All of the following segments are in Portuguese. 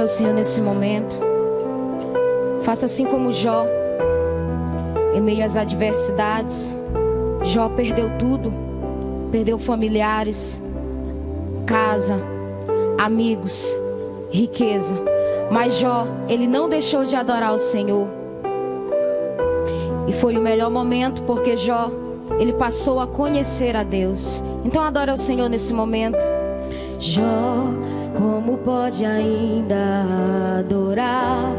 Senhor nesse momento. Faça assim como Jó. Em meio às adversidades, Jó perdeu tudo. Perdeu familiares, casa, amigos, riqueza. Mas Jó, ele não deixou de adorar o Senhor. E foi o melhor momento, porque Jó, ele passou a conhecer a Deus. Então adora o Senhor nesse momento. Jó, como pode ainda adorar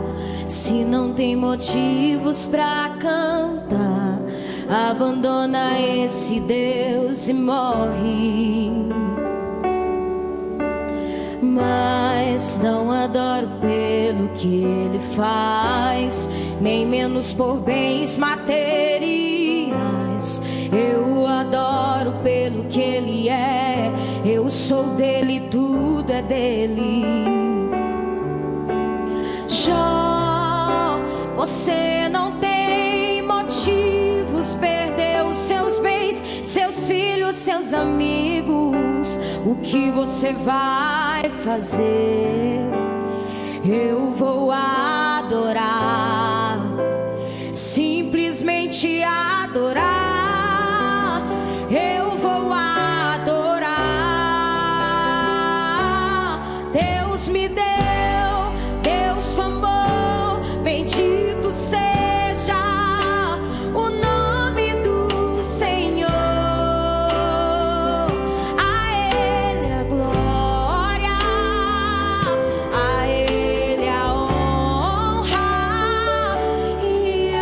se não tem motivos pra cantar? Abandona esse Deus e morre. Mas não adoro pelo que ele faz, nem menos por bens materiais. Eu adoro pelo que ele é. Eu sou dele, tudo é dele. Jó, você não tem motivos, perdeu seus bens, seus filhos, seus amigos. O que você vai fazer? Eu vou adorar, simplesmente adorar. Eu vou adorar. Deus me deu, Deus tomou, bendito seja o nome do Senhor. A Ele a glória, a Ele a honra e o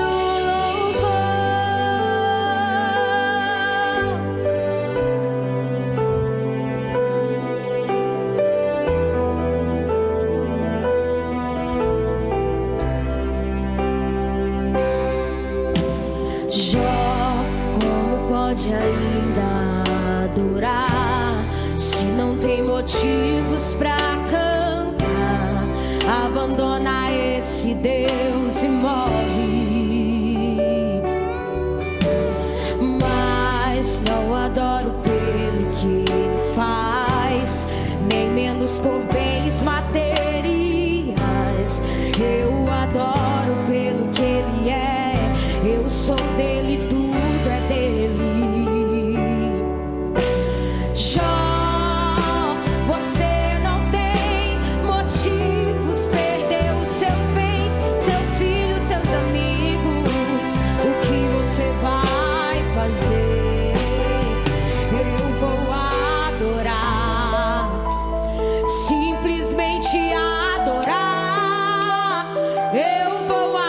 Jó, como pode ainda adorar se não tem motivos pra cantar? Abandona esse Deus e morre. Mas não adoro pelo que ele faz, nem menos por bens materiais. Eu adoro pelo que ele é. Eu sou dele, tudo é dele. Jó, você não tem motivos, perdeu seus bens, seus filhos, seus amigos. O que você vai fazer? Eu vou adorar, simplesmente adorar. Eu vou adorar.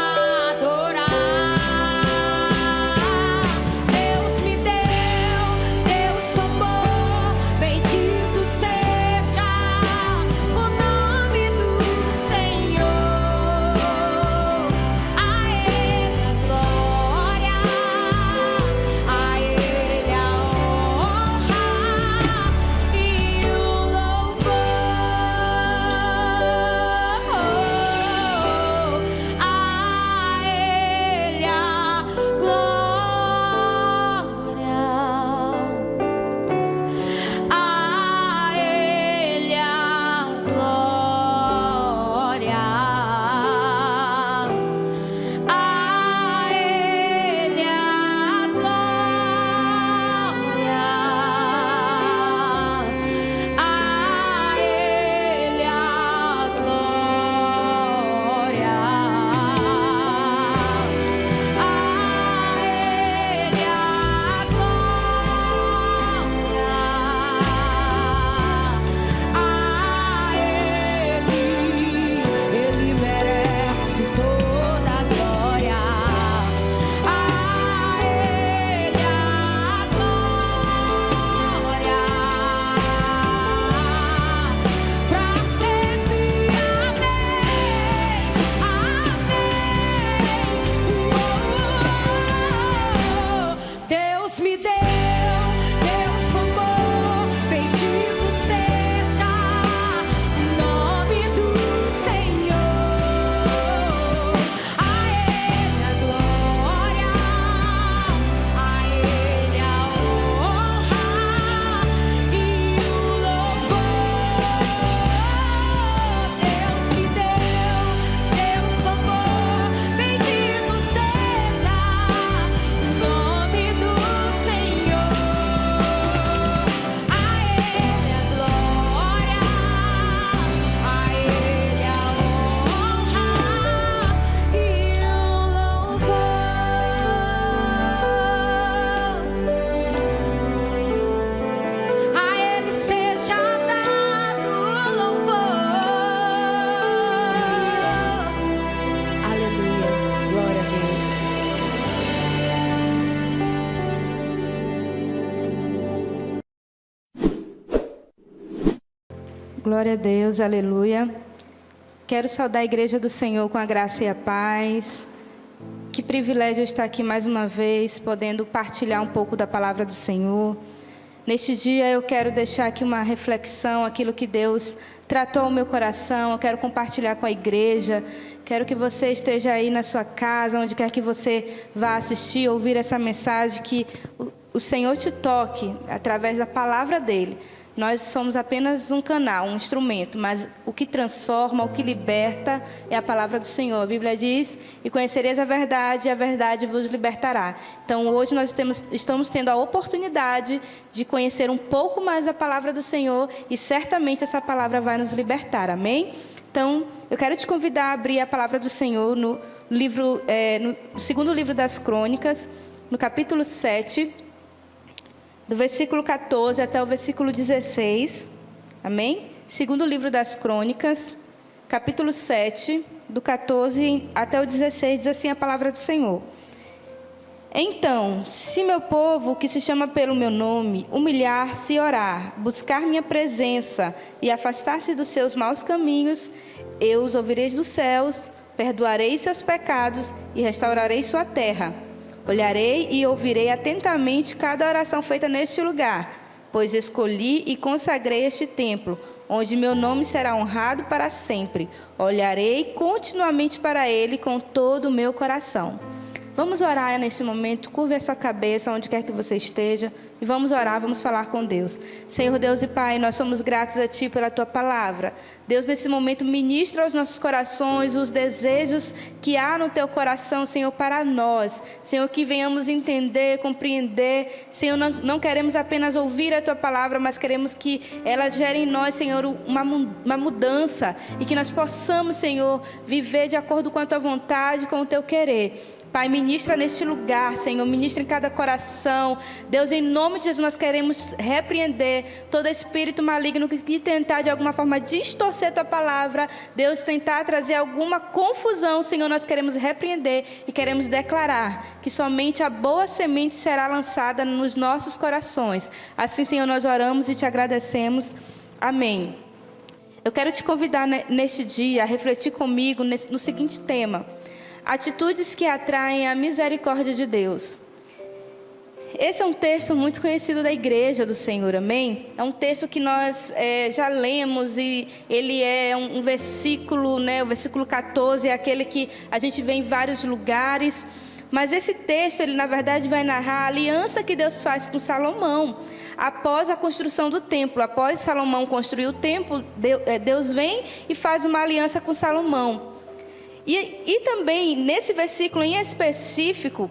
Glória a Deus, aleluia. Quero saudar a igreja do Senhor com a graça e a paz. Que privilégio estar aqui mais uma vez, podendo partilhar um pouco da palavra do Senhor. Neste dia eu quero deixar aqui uma reflexão, aquilo que Deus tratou o meu coração, eu quero compartilhar com a igreja. Quero que você esteja aí na sua casa, onde quer que você vá assistir, ouvir essa mensagem, que o Senhor te toque através da palavra dEle. Nós somos apenas um canal, um instrumento, mas o que transforma, o que liberta é a palavra do Senhor. A Bíblia diz, e conhecereis a verdade, e a verdade vos libertará. Então hoje nós estamos tendo a oportunidade de conhecer um pouco mais da palavra do Senhor, e certamente essa palavra vai nos libertar, amém? Então eu quero te convidar a abrir a palavra do Senhor no segundo livro das Crônicas, no capítulo 7, do versículo 14 até o versículo 16, amém? Segundo livro das Crônicas, capítulo 7, do 14 até o 16, diz assim a palavra do Senhor. Então, se meu povo, que se chama pelo meu nome, humilhar-se e orar, buscar minha presença e afastar-se dos seus maus caminhos, eu os ouvirei dos céus, perdoarei seus pecados e restaurarei sua terra. Olharei e ouvirei atentamente cada oração feita neste lugar, pois escolhi e consagrei este templo, onde meu nome será honrado para sempre. Olharei continuamente para ele com todo o meu coração. Vamos orar neste momento, curve a sua cabeça, onde quer que você esteja, e vamos orar, vamos falar com Deus. Senhor Deus e Pai, nós somos gratos a Ti pela Tua palavra. Deus, nesse momento, ministra aos nossos corações os desejos que há no Teu coração, Senhor, para nós. Senhor, que venhamos entender, compreender. Senhor, não queremos apenas ouvir a Tua palavra, mas queremos que ela gere em nós, Senhor, uma mudança, e que nós possamos, Senhor, viver de acordo com a Tua vontade, com o Teu querer. Pai, ministra neste lugar, Senhor, ministra em cada coração. Deus, em nome de Jesus, nós queremos repreender todo espírito maligno que tentar de alguma forma distorcer Tua palavra. Deus, tentar trazer alguma confusão, Senhor, nós queremos repreender e queremos declarar que somente a boa semente será lançada nos nossos corações. Assim, Senhor, nós oramos e Te agradecemos. Amém. Eu quero te convidar neste dia a refletir comigo no seguinte tema: atitudes que atraem a misericórdia de Deus. Esse é um texto muito conhecido da igreja do Senhor, amém? É um texto que nós já lemos, e ele é um versículo, né? O versículo 14 é aquele que a gente vê em vários lugares. Mas esse texto, ele na verdade vai narrar a aliança que Deus faz com Salomão. Após a construção do templo, após Salomão construir o templo, Deus vem e faz uma aliança com Salomão. E também, nesse versículo em específico,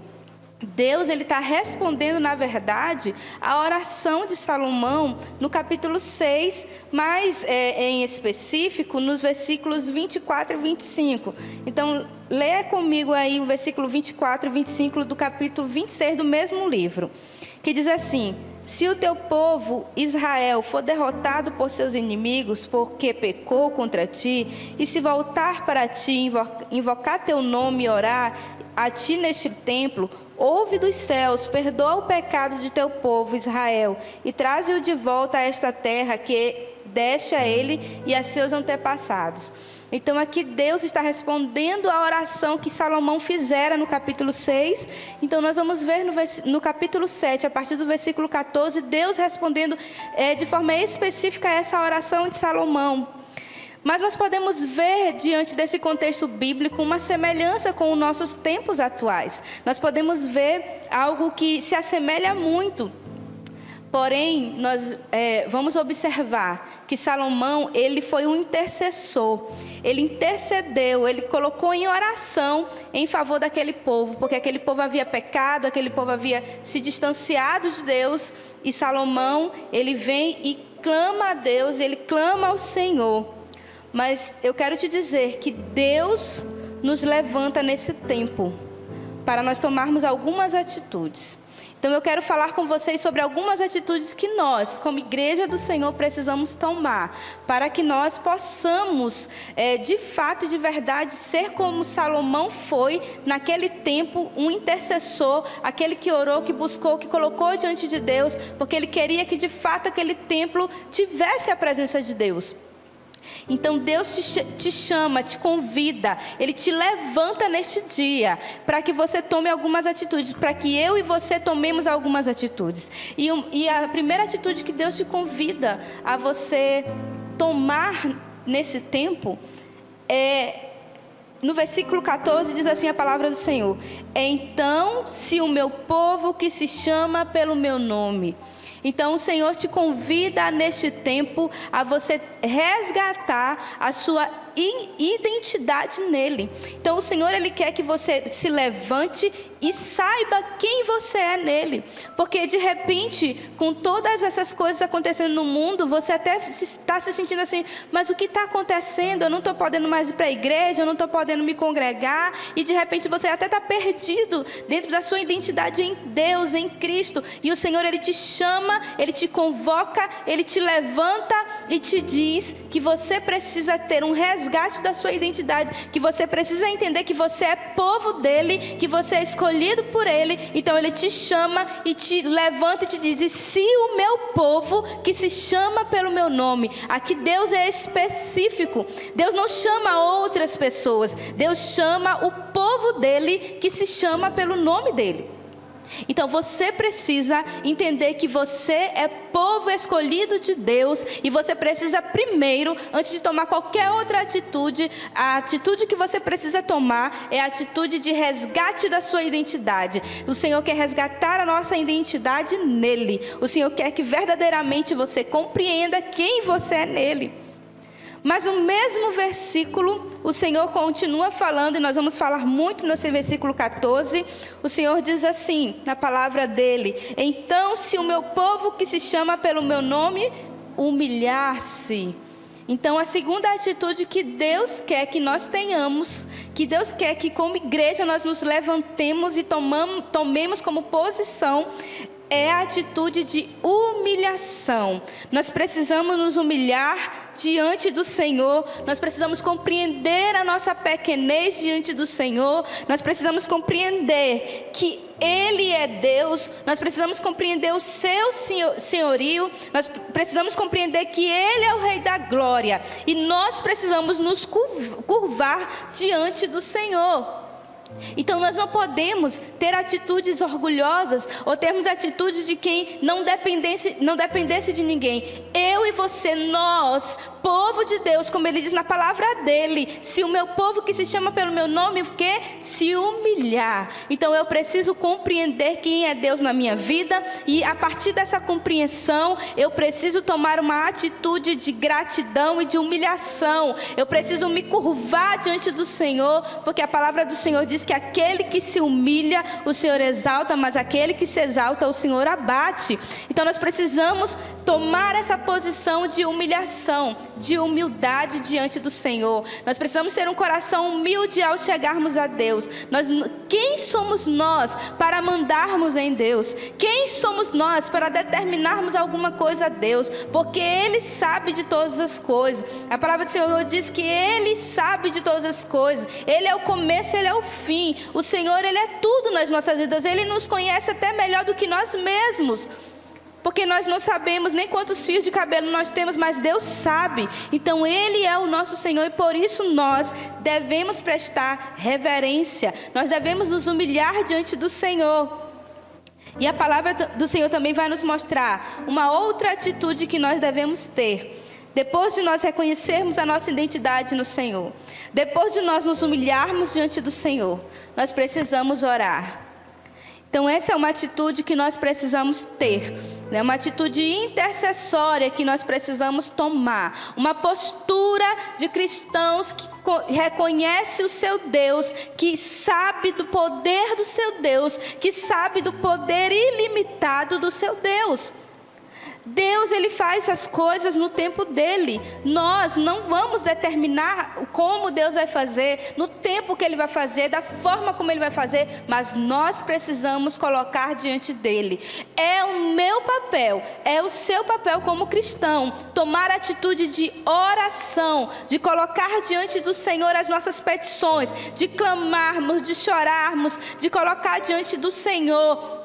Deus está respondendo, na verdade, a oração de Salomão no capítulo 6, mas em específico nos versículos 24 e 25. Então, leia comigo aí o versículo 24 e 25 do capítulo 26 do mesmo livro, que diz assim: se o teu povo Israel for derrotado por seus inimigos, porque pecou contra ti, e se voltar para ti, invocar teu nome e orar a ti neste templo, ouve dos céus, perdoa o pecado de teu povo Israel, e traze-o de volta a esta terra que deste a ele e a seus antepassados. Então aqui Deus está respondendo a oração que Salomão fizera no capítulo 6. Então nós vamos ver no capítulo 7, a partir do versículo 14, Deus respondendo de forma específica a essa oração de Salomão. Mas nós podemos ver, diante desse contexto bíblico, uma semelhança com os nossos tempos atuais. Nós podemos ver algo que se assemelha muito. Porém, nós vamos observar que Salomão, ele foi um intercessor. Ele intercedeu, ele colocou em oração em favor daquele povo, porque aquele povo havia pecado, aquele povo havia se distanciado de Deus. E Salomão, ele vem e clama a Deus, ele clama ao Senhor. Mas eu quero te dizer que Deus nos levanta nesse tempo para nós tomarmos algumas atitudes. Então eu quero falar com vocês sobre algumas atitudes que nós, como igreja do Senhor, precisamos tomar, para que nós possamos, de fato e de verdade, ser como Salomão foi naquele tempo, um intercessor, aquele que orou, que buscou, que colocou diante de Deus, porque ele queria que de fato aquele templo tivesse a presença de Deus. Então Deus te chama, te convida, Ele te levanta neste dia para que você tome algumas atitudes, para que eu e você tomemos algumas atitudes. E a primeira atitude que Deus te convida a você tomar nesse tempo no versículo 14 diz assim a palavra do Senhor: então, se o meu povo que se chama pelo meu nome. Então o Senhor te convida neste tempo a você resgatar a sua identidade nele. Então o Senhor, Ele quer que você se levante e saiba quem você é nele. Porque de repente, com todas essas coisas acontecendo no mundo, você até está se sentindo assim, mas o que está acontecendo? Eu não estou podendo mais ir para a igreja, eu não estou podendo me congregar. E de repente você até está perdido dentro da sua identidade em Deus, em Cristo. E o Senhor, Ele te chama, Ele te convoca, Ele te levanta e te diz que você precisa ter um resgate da sua identidade, que você precisa entender que você é povo dele, que você é escolhido por ele. Então ele te chama e te levanta e te diz: e se o meu povo que se chama pelo meu nome. Aqui Deus é específico, Deus não chama outras pessoas, Deus chama o povo dele que se chama pelo nome dele. Então você precisa entender que você é povo escolhido de Deus, e você precisa primeiro, antes de tomar qualquer outra atitude, a atitude que você precisa tomar é a atitude de resgate da sua identidade. O Senhor quer resgatar a nossa identidade nele. O Senhor quer que verdadeiramente você compreenda quem você é nele. Mas no mesmo versículo, o Senhor continua falando, e nós vamos falar muito nesse versículo 14. O Senhor diz assim, na palavra dele: então, se o meu povo que se chama pelo meu nome humilhar-se. Então, a segunda atitude que Deus quer que nós tenhamos, que Deus quer que como igreja nós nos levantemos e tomemos como posição, é a atitude de humilhação. Nós precisamos nos humilhar diante do Senhor. Nós precisamos compreender a nossa pequenez diante do Senhor. Nós precisamos compreender que Ele é Deus. Nós precisamos compreender o seu senhorio. Nós precisamos compreender que Ele é o Rei da Glória. E nós precisamos nos curvar diante do Senhor. Então nós não podemos ter atitudes orgulhosas ou termos atitudes de quem não dependesse de ninguém. Eu e você, nós, povo de Deus, como Ele diz na palavra dele: se o meu povo que se chama pelo meu nome, o quê? Se humilhar. Então eu preciso compreender quem é Deus na minha vida, e a partir dessa compreensão eu preciso tomar uma atitude de gratidão e de humilhação. Eu preciso me curvar diante do Senhor, porque a palavra do Senhor diz que aquele que se humilha, o Senhor exalta, mas aquele que se exalta, o Senhor abate. Então nós precisamos tomar essa posição de humilhação, de humildade diante do Senhor. Nós precisamos ter um coração humilde ao chegarmos a Deus. Quem somos nós para mandarmos em Deus? Quem somos nós para determinarmos alguma coisa a Deus? Porque Ele sabe de todas as coisas. A palavra do Senhor diz que Ele sabe de todas as coisas. Ele é o começo, Ele é o fim. O Senhor, Ele é tudo nas nossas vidas. Ele nos conhece até melhor do que nós mesmos, porque nós não sabemos nem quantos fios de cabelo nós temos, mas Deus sabe. Então Ele é o nosso Senhor, e por isso nós devemos prestar reverência. Nós devemos nos humilhar diante do Senhor. E a palavra do Senhor também vai nos mostrar uma outra atitude que nós devemos ter. Depois de nós reconhecermos a nossa identidade no Senhor, depois de nós nos humilharmos diante do Senhor, nós precisamos orar. Então essa é uma atitude que nós precisamos ter, né? Uma atitude intercessória que nós precisamos tomar. Uma postura de cristãos que reconhece o seu Deus, que sabe do poder do seu Deus, que sabe do poder ilimitado do seu Deus. Deus, Ele faz as coisas no tempo dele. Nós não vamos determinar como Deus vai fazer, no tempo que Ele vai fazer, da forma como Ele vai fazer, mas nós precisamos colocar diante dele. É o meu papel, é o seu papel como cristão, tomar atitude de oração, de colocar diante do Senhor as nossas petições, de clamarmos, de chorarmos, de colocar diante do Senhor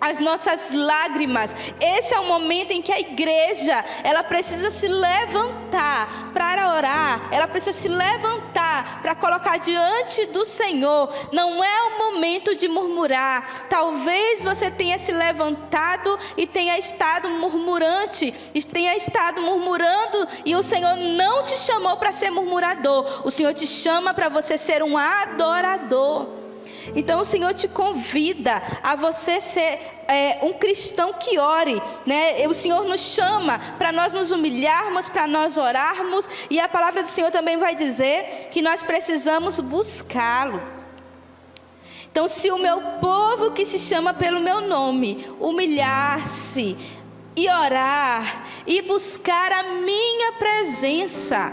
as nossas lágrimas. Esse é o momento em que a igreja, ela precisa se levantar para orar, ela precisa se levantar para colocar diante do Senhor. Não é o momento de murmurar. Talvez você tenha se levantado e tenha estado murmurante, tenha estado murmurando, e o Senhor não te chamou para ser murmurador. O Senhor te chama para você ser um adorador. Então o Senhor te convida a você ser um cristão que ore, né? O Senhor nos chama para nós nos humilharmos, para nós orarmos, e a palavra do Senhor também vai dizer que nós precisamos buscá-lo. Então, se o meu povo que se chama pelo meu nome humilhar-se e orar e buscar a minha presença,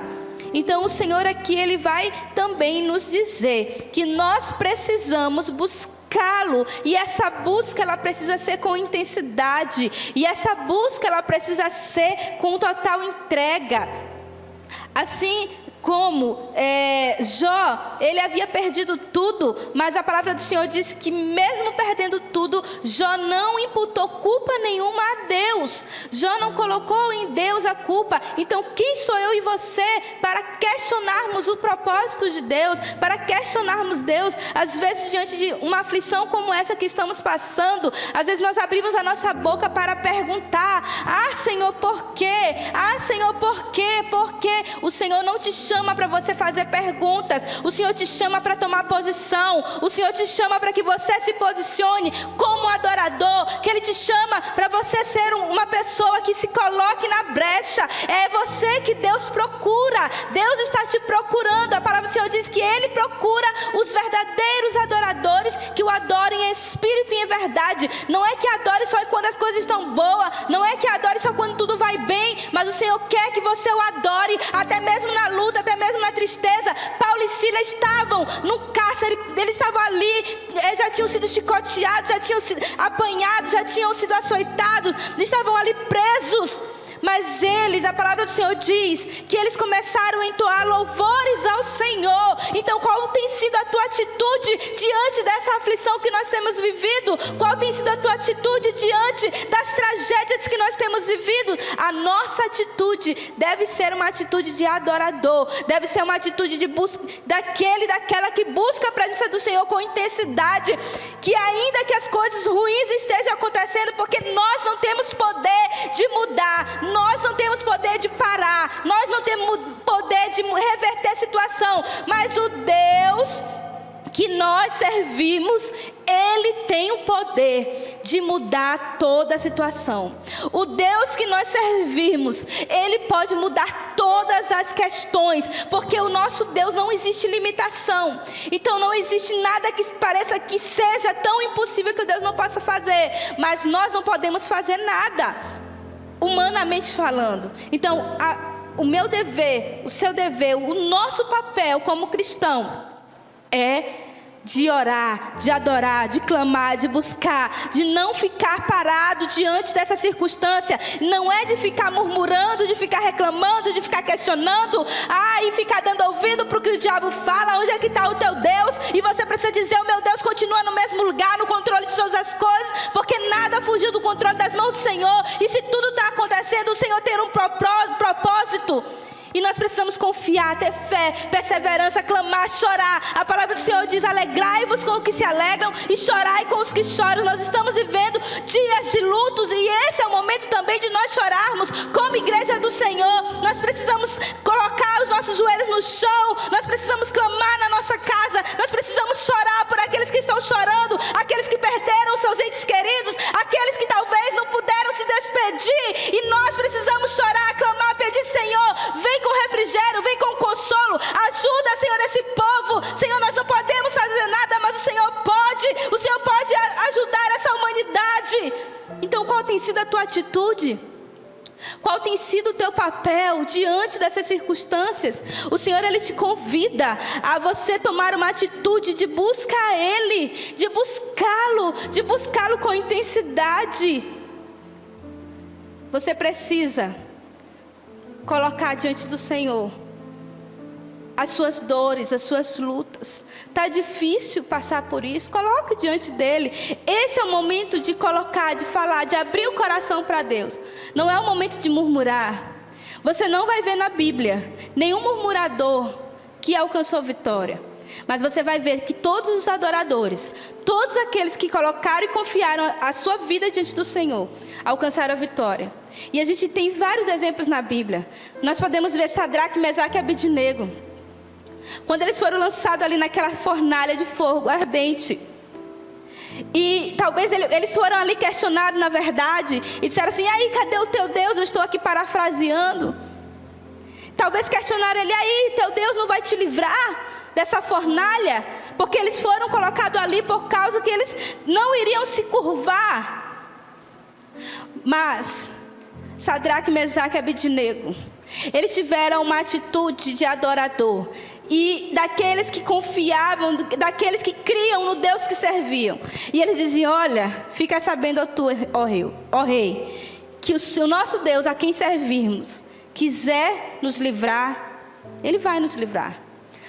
então o Senhor aqui, Ele vai também nos dizer que nós precisamos buscá-lo, e essa busca ela precisa ser com intensidade, e essa busca ela precisa ser com total entrega. Assim como Jó, ele havia perdido tudo, mas a palavra do Senhor diz que mesmo perdendo tudo, Jó não imputou culpa nenhuma a Deus. Jó não colocou em Deus a culpa. Então quem sou eu e você para questionarmos o propósito de Deus, para questionarmos Deus? Às vezes, diante de uma aflição como essa que estamos passando, às vezes nós abrimos a nossa boca para perguntar: ah, Senhor, por quê? Ah, Senhor, por quê? Por quê? O Senhor não te chama para você fazer perguntas. O Senhor te chama para tomar posição. O Senhor te chama para que você se posicione como adorador. Que Ele te chama para você ser uma pessoa que se coloque na brecha. É você que Deus procura. Deus está te procurando. A palavra do Senhor diz que Ele procura os verdadeiros adoradores que o adorem em espírito e em verdade. Não é que adore só quando as coisas estão boas, não é que adore só quando tudo vai bem, mas o Senhor quer que você o adore até mesmo na luta, até mesmo na tristeza. Paulo e Silas estavam no cárcere, eles estavam ali, já tinham sido chicoteados, já tinham sido apanhados, já tinham sido açoitados, estavam ali presos. Mas eles, a palavra do Senhor diz que eles começaram a entoar louvores ao Senhor. Então qual tem sido a tua atitude diante dessa aflição que nós temos vivido? Qual tem sido a tua atitude diante das tragédias que nós temos vivido? A nossa atitude deve ser uma atitude de adorador. Deve ser uma atitude de busca, daquela que busca a presença do Senhor com intensidade. Que ainda que as coisas ruins estejam acontecendo, porque nós não temos poder de mudar, nós não temos poder de parar, nós não temos poder de reverter a situação, mas o Deus que nós servimos, Ele tem o poder de mudar toda a situação. O Deus que nós servimos, Ele pode mudar todas as questões, porque o nosso Deus não existe limitação. Então não existe nada que pareça que seja tão impossível que o Deus não possa fazer, mas nós não podemos fazer nada, humanamente falando. Então o meu dever, o seu dever, o nosso papel como cristão é de orar, de adorar, de clamar, de buscar, de não ficar parado diante dessa circunstância. Não é de ficar murmurando, de ficar reclamando, de ficar questionando, e ficar dando ouvido para o que o diabo fala. Onde é que está o teu Deus? E você precisa dizer: o meu Deus continua no mesmo lugar, no controle de todas as coisas, porque nada fugiu do controle das mãos do Senhor. E se tudo está acontecendo, o Senhor tem um propósito. E nós precisamos confiar, ter fé, perseverança, clamar, chorar. A palavra do Senhor diz: alegrai-vos com os que se alegram e chorai com os que choram. Nós estamos vivendo dias de lutos, e esse é o momento também de nós chorarmos como igreja do Senhor. Nós precisamos colocar os nossos joelhos no chão, nós precisamos clamar na nossa casa, nós precisamos chorar por aqueles que estão chorando, aqueles que perderam seus entes queridos, aqueles que talvez não puderam se despedir. E nós precisamos chorar, clamar, pedir: Senhor, vem com refrigério, vem com consolo, ajuda, Senhor, esse povo. Senhor, nós não podemos fazer nada, mas o Senhor pode ajudar essa humanidade. Então qual tem sido a tua atitude? Qual tem sido o teu papel diante dessas circunstâncias? O Senhor, Ele te convida a você tomar uma atitude de busca a Ele, de buscá-lo com intensidade. Você precisa colocar diante do Senhor as suas dores, as suas lutas. Está difícil passar por isso? Coloque diante dele. Esse é o momento de colocar, de falar, de abrir o coração para Deus. Não é o momento de murmurar. Você não vai ver na Bíblia nenhum murmurador que alcançou vitória. Mas você vai ver que todos os adoradores, todos aqueles que colocaram e confiaram a sua vida diante do Senhor, alcançaram a vitória. E a gente tem vários exemplos na Bíblia. Nós podemos ver Sadraque, Mesaque e Abednego. Quando eles foram lançados ali naquela fornalha de fogo ardente. E talvez eles foram ali questionados na verdade. E disseram assim, e aí, cadê o teu Deus? Eu estou aqui parafraseando. Talvez questionaram ele, e aí, teu Deus não vai te livrar dessa fornalha? Porque eles foram colocados ali por causa que eles não iriam se curvar. Mas Sadraque, Mesaque e Abednego, eles tiveram uma atitude de adorador. E daqueles que confiavam, daqueles que criam no Deus que serviam. E eles diziam, olha, fica sabendo, ó rei, que o nosso Deus a quem servirmos quiser nos livrar, ele vai nos livrar.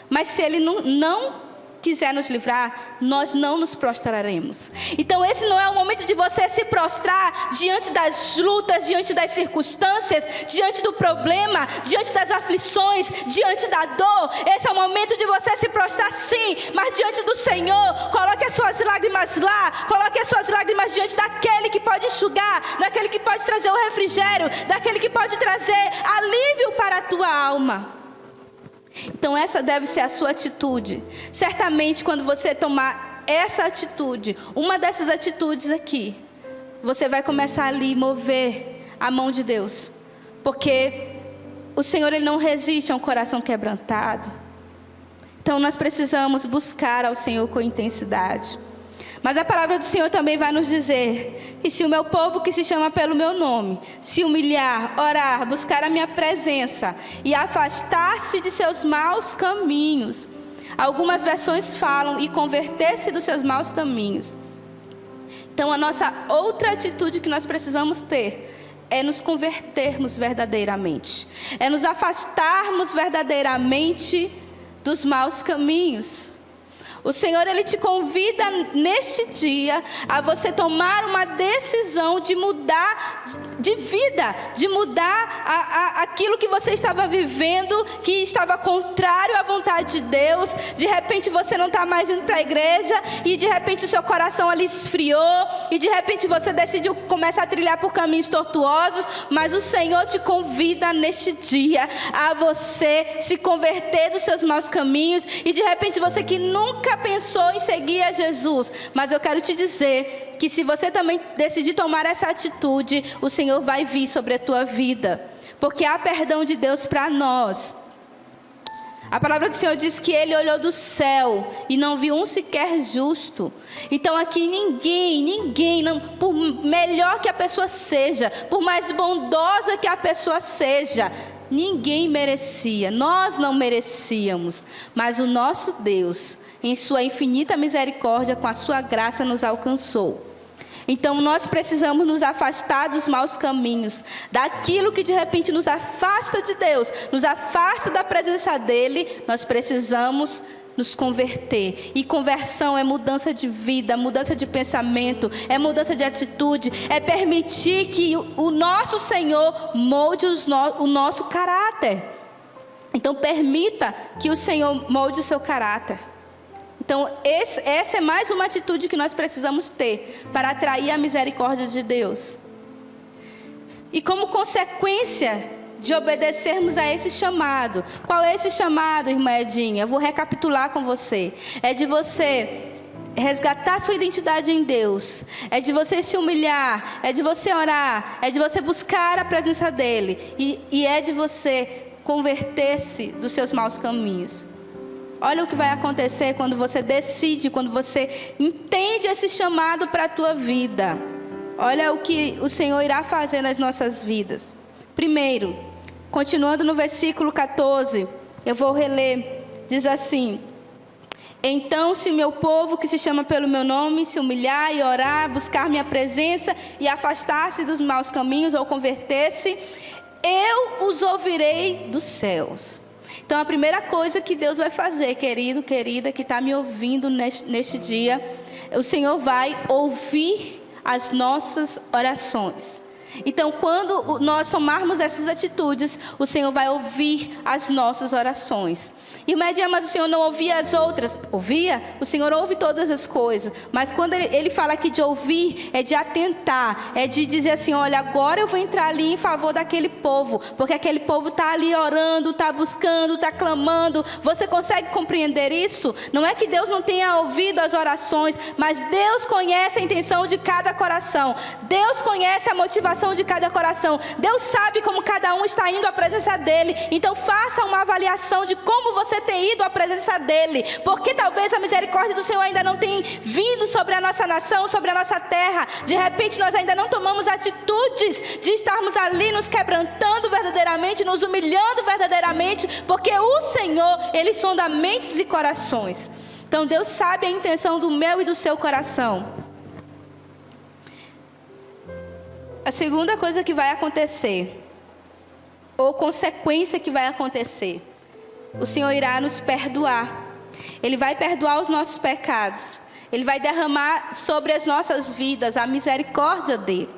Mas se ele não quiser nos livrar, nós não nos prostraremos. Então esse não é o momento de você se prostrar diante das lutas, diante das circunstâncias, diante do problema, diante das aflições, diante da dor. Esse é o momento de você se prostrar sim, mas diante do Senhor. Coloque as suas lágrimas lá, coloque as suas lágrimas diante daquele que pode enxugar, daquele que pode trazer o refrigério, daquele que pode trazer alívio para a tua alma. Então essa deve ser a sua atitude. Certamente quando você tomar essa atitude, uma dessas atitudes aqui, você vai começar ali a mover a mão de Deus. Porque o Senhor, ele não resiste a um coração quebrantado. Então nós precisamos buscar ao Senhor com intensidade. Mas a palavra do Senhor também vai nos dizer que se o meu povo que se chama pelo meu nome se humilhar, orar, buscar a minha presença e afastar-se de seus maus caminhos. Algumas versões falam e converter-se dos seus maus caminhos. Então a nossa outra atitude que nós precisamos ter é nos convertermos verdadeiramente. É nos afastarmos verdadeiramente dos maus caminhos. O Senhor, ele te convida neste dia a você tomar uma decisão de mudar de vida, de mudar aquilo que você estava vivendo, que estava contrário à vontade de Deus. De repente você não está mais indo para a igreja e de repente o seu coração ali esfriou e de repente você decidiu começar a trilhar por caminhos tortuosos, mas o Senhor te convida neste dia a você se converter dos seus maus caminhos e de repente você que nunca pensou em seguir a Jesus, mas eu quero te dizer que se você também decidir tomar essa atitude, o Senhor vai vir sobre a tua vida, porque há perdão de Deus para nós. A palavra do Senhor diz que ele olhou do céu e não viu um sequer justo. Então aqui ninguém, não, por melhor que a pessoa seja, por mais bondosa que a pessoa seja, ninguém merecia, nós não merecíamos, mas o nosso Deus, em sua infinita misericórdia, com a sua graça nos alcançou. Então nós precisamos nos afastar dos maus caminhos, daquilo que de repente nos afasta de Deus, nos afasta da presença dEle. Nós precisamos nos converter, e conversão é mudança de vida, mudança de pensamento, é mudança de atitude, é permitir que o nosso Senhor molde o nosso caráter. Então permita que o Senhor molde o seu caráter. Então essa é mais uma atitude que nós precisamos ter para atrair a misericórdia de Deus. E como consequência de obedecermos a esse chamado. Qual é esse chamado, irmã Edinha? Eu vou recapitular com você. É de você resgatar sua identidade em Deus. É de você se humilhar. É de você orar. É de você buscar a presença dEle. E é de você converter-se dos seus maus caminhos. Olha o que vai acontecer quando você decide, quando você entende esse chamado para a tua vida. Olha o que o Senhor irá fazer nas nossas vidas. Primeiro, continuando no versículo 14, eu vou reler, diz assim: então, se meu povo que se chama pelo meu nome se humilhar e orar, buscar minha presença e afastar-se dos maus caminhos ou converter-se, eu os ouvirei dos céus. Então, a primeira coisa que Deus vai fazer, querido, querida, que está me ouvindo neste dia, o Senhor vai ouvir as nossas orações. Então, quando nós tomarmos essas atitudes, o Senhor vai ouvir as nossas orações. Irmã Edinha, mas o Senhor não ouvia as outras? Ouvia? O Senhor ouve todas as coisas. Mas quando ele fala aqui de ouvir, é de atentar, é de dizer assim, olha, agora eu vou entrar ali em favor daquele povo, porque aquele povo está ali orando, está buscando, está clamando. Você consegue compreender isso? Não é que Deus não tenha ouvido as orações, mas Deus conhece a intenção de cada coração. Deus conhece a motivação de cada coração. Deus sabe como cada um está indo à presença dele. Então faça uma avaliação de como você tem ido à presença dele, porque talvez a misericórdia do Senhor ainda não tenha vindo sobre a nossa nação, sobre a nossa terra. De repente nós ainda não tomamos atitudes de estarmos ali nos quebrantando verdadeiramente, nos humilhando verdadeiramente, porque o Senhor, Ele sonda mentes e corações. Então Deus sabe a intenção do meu e do seu coração. A segunda coisa que vai acontecer, ou consequência que vai acontecer, o Senhor irá nos perdoar. Ele vai perdoar os nossos pecados. Ele vai derramar sobre as nossas vidas a misericórdia dele.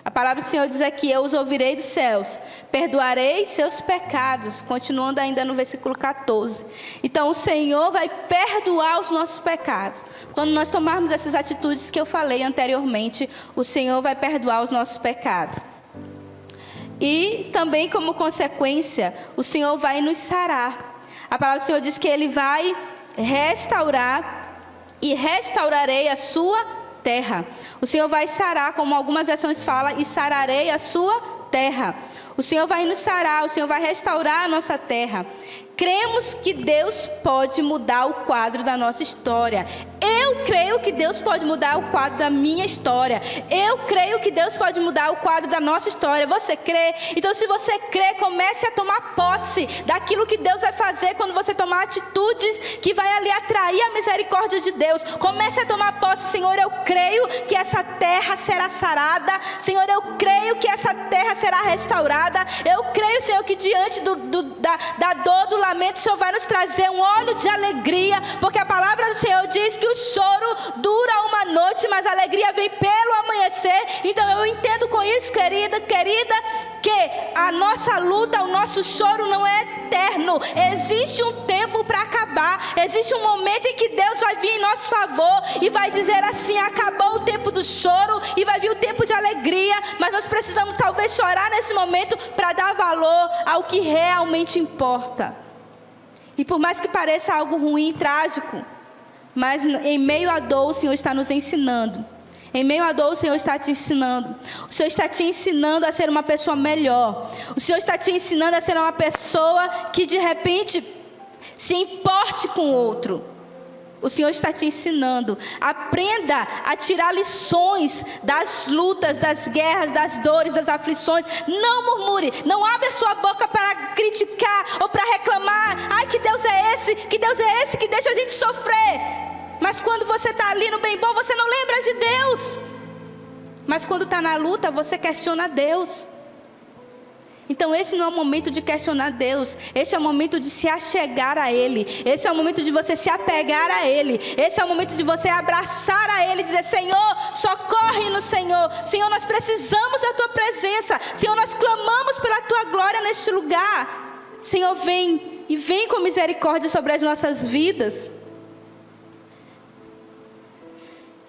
A palavra do Senhor diz aqui, eu os ouvirei dos céus, perdoarei seus pecados, continuando ainda no versículo 14. Então o Senhor vai perdoar os nossos pecados. Quando nós tomarmos essas atitudes que eu falei anteriormente, o Senhor vai perdoar os nossos pecados. E também como consequência, o Senhor vai nos sarar. A palavra do Senhor diz que Ele vai restaurar e restaurarei a sua terra. O Senhor vai sarar, como algumas versões falam, e sararei a sua terra. O Senhor vai nos sarar, o Senhor vai restaurar a nossa terra. Cremos que Deus pode mudar o quadro da nossa história. Eu creio que Deus pode mudar o quadro da minha história. Eu creio que Deus pode mudar o quadro da nossa história. Você crê? Então, se você crê, comece a tomar posse daquilo que Deus vai fazer quando você tomar atitudes que vai ali atrair a misericórdia de Deus. Comece a tomar posse. Senhor, eu creio que essa terra será sarada. Senhor, eu creio que essa terra será restaurada. Eu creio, Senhor, que diante da dor, do lamento, o Senhor vai nos trazer um óleo de alegria, porque a palavra do Senhor diz que o choro dura uma noite, mas a alegria vem pelo amanhecer. Então eu entendo com isso, querida, que a nossa luta, o nosso choro não é eterno. Existe um tempo para acabar. Existe um momento em que Deus vai vir em nosso favor e vai dizer assim, acabou o tempo do choro e vai vir o tempo de alegria. Mas nós precisamos talvez chorar nesse momento para dar valor ao que realmente importa. E por mais que pareça algo ruim, trágico, mas em meio à dor o Senhor está nos ensinando. Em meio à dor o Senhor está te ensinando. O Senhor está te ensinando a ser uma pessoa melhor. O Senhor está te ensinando a ser uma pessoa que de repente se importe com o outro. O Senhor está te ensinando. Aprenda a tirar lições das lutas, das guerras, das dores, das aflições. Não murmure, não abra sua boca para criticar ou para reclamar. Ai, que Deus é esse que deixa a gente sofrer. Mas quando você está ali no bem bom, você não lembra de Deus. Mas quando está na luta, você questiona Deus. Então esse não é o momento de questionar Deus. Esse é o momento de se achegar a Ele. Esse é o momento de você se apegar a Ele. Esse é o momento de você abraçar a Ele e dizer, Senhor, socorre no Senhor. Senhor, nós precisamos da Tua presença. Senhor, nós clamamos pela Tua glória neste lugar. Senhor, vem e vem com misericórdia sobre as nossas vidas.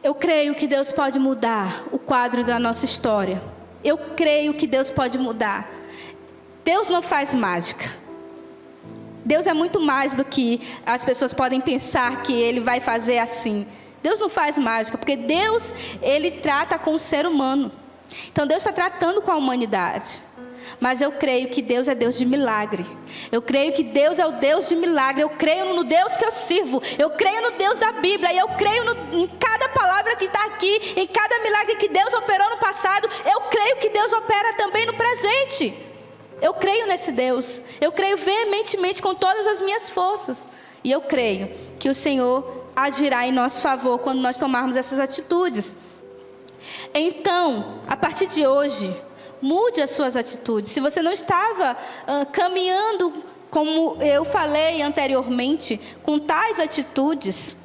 Eu creio que Deus pode mudar o quadro da nossa história. Eu creio que Deus pode mudar. Deus não faz mágica. Deus é muito mais do que as pessoas podem pensar que Ele vai fazer assim. Deus não faz mágica, porque Deus, Ele trata com o ser humano. Então Deus está tratando com a humanidade. Mas eu creio que Deus é Deus de milagre. Eu creio que Deus é o Deus de milagre. Eu creio no Deus que eu sirvo. Eu creio no Deus da Bíblia. E eu creio em cada palavra que está aqui, em cada milagre que Deus operou no passado. Eu creio que Deus opera também no presente. Eu creio nesse Deus. Eu creio veementemente com todas as minhas forças. E eu creio que o Senhor agirá em nosso favor quando nós tomarmos essas atitudes. Então, a partir de hoje, mude as suas atitudes. Se você não estava caminhando como eu falei anteriormente, com tais atitudes,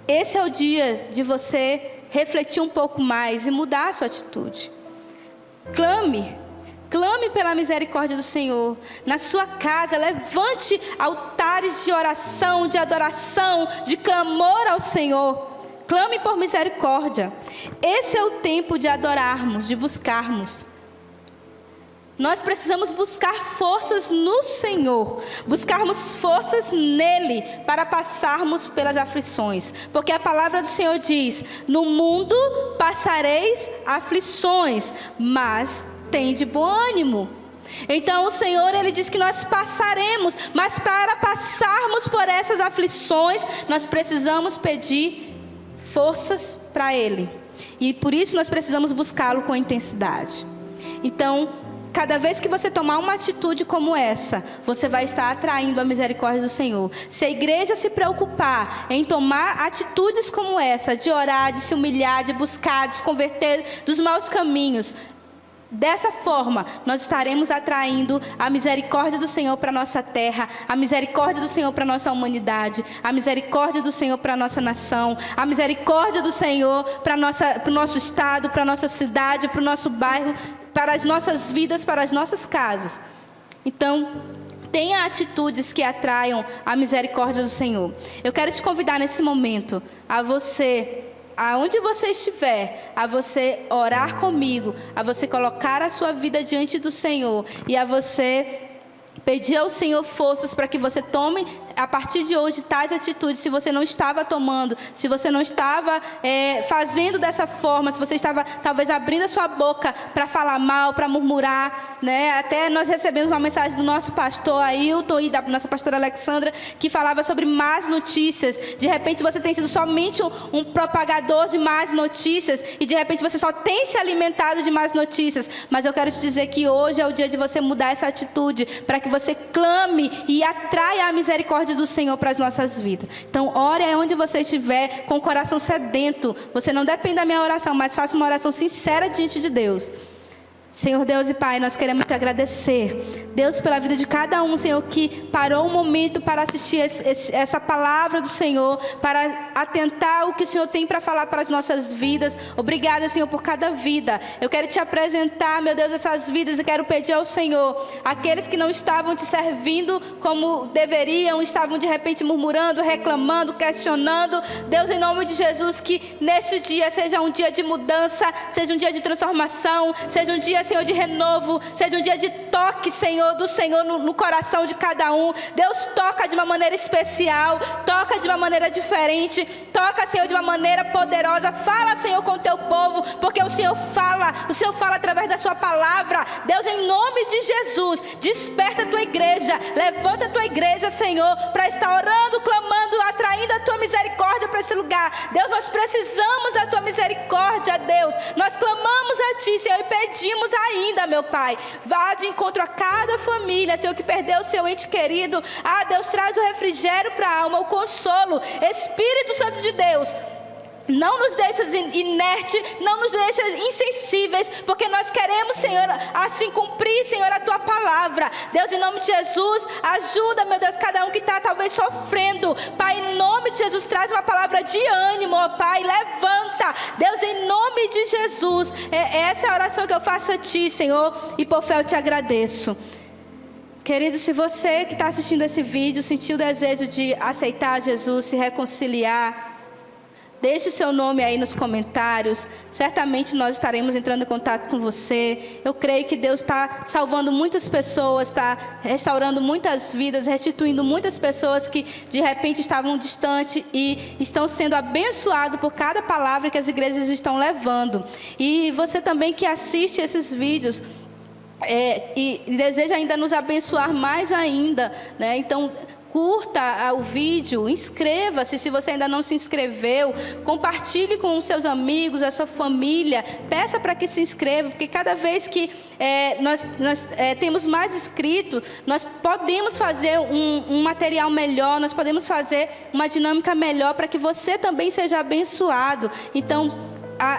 esse é o dia de você refletir um pouco mais e mudar a sua atitude. Clame pela misericórdia do Senhor. Na sua casa, levante altares de oração, de adoração, de clamor ao Senhor. Clame por misericórdia. Esse é o tempo de adorarmos, de buscarmos. Nós precisamos buscar forças no Senhor, buscarmos forças nele para passarmos pelas aflições, porque a palavra do Senhor diz: no mundo passareis aflições, mas tende bom ânimo. Então o Senhor, ele diz que nós passaremos, mas para passarmos por essas aflições, nós precisamos pedir forças para ele, e por isso nós precisamos buscá-lo com intensidade. Então, cada vez que você tomar uma atitude como essa, você vai estar atraindo a misericórdia do Senhor. Se a igreja se preocupar em tomar atitudes como essa, de orar, de se humilhar, de buscar, de se converter dos maus caminhos, dessa forma, nós estaremos atraindo a misericórdia do Senhor para a nossa terra, a misericórdia do Senhor para a nossa humanidade, a misericórdia do Senhor para a nossa nação, a misericórdia do Senhor para o nosso estado, para a nossa cidade, para o nosso bairro, para as nossas vidas, para as nossas casas. Então, tenha atitudes que atraiam a misericórdia do Senhor. Eu quero te convidar nesse momento a você, aonde você estiver, a você orar comigo, a você colocar a sua vida diante do Senhor e a você pedir ao Senhor forças para que você tome, a partir de hoje, tais atitudes. Se você não estava tomando, se você não estava fazendo dessa forma, se você estava talvez abrindo a sua boca para falar mal, para murmurar, né? Até nós recebemos uma mensagem do nosso pastor Ailton e da nossa pastora Alexandra, que falava sobre más notícias. De repente você tem sido somente um propagador de más notícias e de repente você só tem se alimentado de más notícias. Mas eu quero te dizer que hoje é o dia de você mudar essa atitude, para que você clame e atraia a misericórdia do Senhor para as nossas vidas. Então, ore onde você estiver, com o coração sedento. Você não depende da minha oração, mas faça uma oração sincera diante de Deus. Senhor Deus e Pai, nós queremos te agradecer, Deus, pela vida de cada um, Senhor, que parou um momento para assistir essa palavra do Senhor, para atentar o que o Senhor tem para falar para as nossas vidas. Obrigada, Senhor, por cada vida. Eu quero te apresentar, meu Deus, essas vidas, e quero pedir ao Senhor, aqueles que não estavam te servindo como deveriam, estavam de repente murmurando, reclamando, questionando, Deus, em nome de Jesus, que neste dia seja um dia de mudança, seja um dia de transformação, seja um dia, Senhor, de renovo, seja um dia de toque, Senhor, do Senhor no coração de cada um. Deus, toca de uma maneira especial, toca de uma maneira diferente, toca, Senhor, de uma maneira poderosa. Fala, Senhor, com o teu povo, porque o Senhor fala através da sua palavra. Deus, em nome de Jesus, desperta a tua igreja, levanta a tua igreja, Senhor, para estar orando, clamando, atraindo a tua misericórdia para esse lugar. Deus, nós precisamos da tua misericórdia, Deus. Nós clamamos a ti, Senhor, e pedimos ainda, meu Pai, vá de encontro a cada família, Senhor, que perdeu o seu ente querido. Deus, traz o refrigério para a alma, o consolo. Espírito Santo de Deus, não nos deixes inertes, não nos deixes insensíveis, porque nós queremos, Senhor, assim cumprir, Senhor, a tua palavra. Deus, em nome de Jesus, ajuda, meu Deus, cada um que está talvez sofrendo. Pai, em nome de Jesus, traz uma palavra de ânimo, ó Pai, levanta. Deus, em nome de Jesus, essa é a oração que eu faço a ti, Senhor, e por fé eu te agradeço. Querido, se você que está assistindo esse vídeo sentiu o desejo de aceitar Jesus, se reconciliar, deixe o seu nome aí nos comentários. Certamente nós estaremos entrando em contato com você. Eu creio que Deus está salvando muitas pessoas, está restaurando muitas vidas, restituindo muitas pessoas que de repente estavam distantes e estão sendo abençoados por cada palavra que as igrejas estão levando. E você também que assiste esses vídeos e deseja ainda nos abençoar mais ainda, né? Então, curta o vídeo, inscreva-se se você ainda não se inscreveu, compartilhe com os seus amigos, a sua família, peça para que se inscreva, porque cada vez que nós temos mais inscritos, nós podemos fazer um material melhor, nós podemos fazer uma dinâmica melhor para que você também seja abençoado. Então,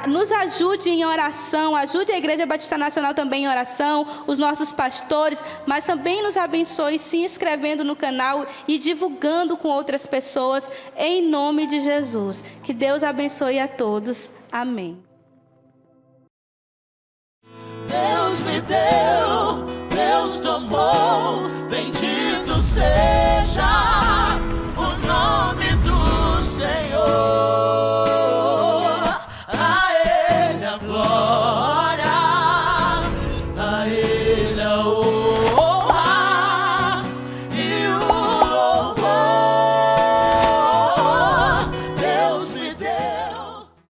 nos ajude em oração, ajude a Igreja Batista Nacional também em oração, os nossos pastores, mas também nos abençoe se inscrevendo no canal e divulgando com outras pessoas, em nome de Jesus. Que Deus abençoe a todos. Amém. Deus me deu, Deus tomou, bendito seja o nome do Senhor. A Ele a glória, a Ele a honra.